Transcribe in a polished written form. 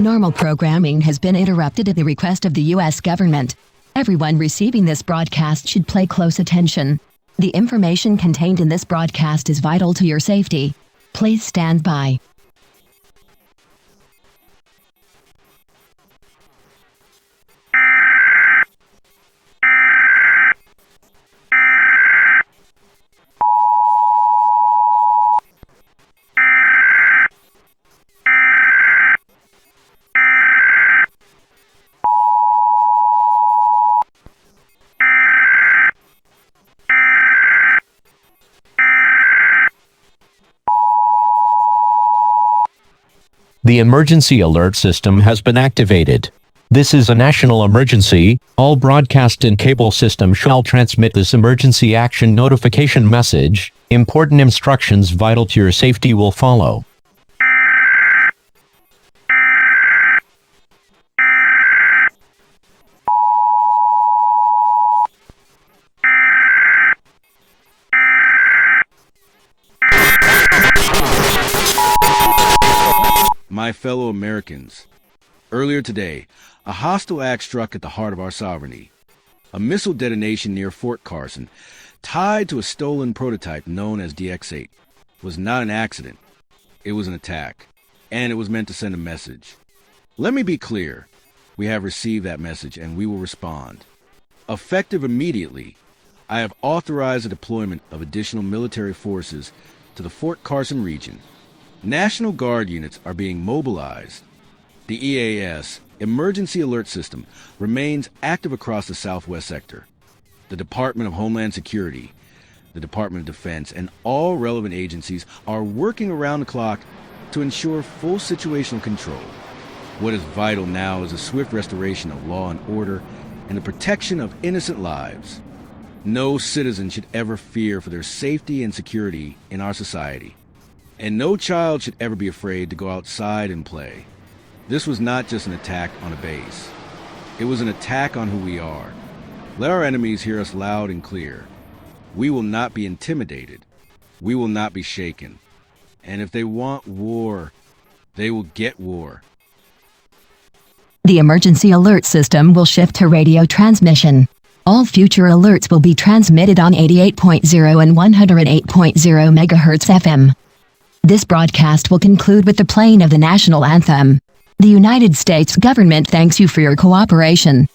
Normal programming has been interrupted at the request of the U.S. government. Everyone receiving this broadcast should pay close attention. The information contained in this broadcast is vital to your safety. Please stand by. The emergency alert system has been activated. This is a national emergency. All broadcast and cable systems shall transmit this emergency action notification message. Important instructions vital to your safety will follow. My fellow Americans, earlier today, a hostile act struck at the heart of our sovereignty. A missile detonation near FortCarson, tied to a stolen prototype known as DX-8, was not an accident. It was an attack, and it was meant to send a message. Let me be clear. We have received that message, and we will respond. Effective immediately, I have authorized the deployment of additional military forces to the FortCarson region. National Guard units are being mobilized. The EAS, Emergency Alert System, remains active across the southwest sector. The Department of Homeland Security, the Department of Defense, and all relevant agencies are working around the clock to ensure full situational control. What is vital now is a swift restoration of law and order and the protection of innocent lives. No citizen should ever fear for their safety and security in our society. And no child should ever be afraid to go outside and play. This was not just an attack on a base. It was an attack on who we are. Let our enemies hear us loud and clear. We will not be intimidated. We will not be shaken. And if they want war, they will get war. The emergency alert system will shift to radio transmission. All future alerts will be transmitted on 88.0 and 108.0 MHz FM. This broadcast will conclude with the playing of the national anthem. The United States government thanks you for your cooperation.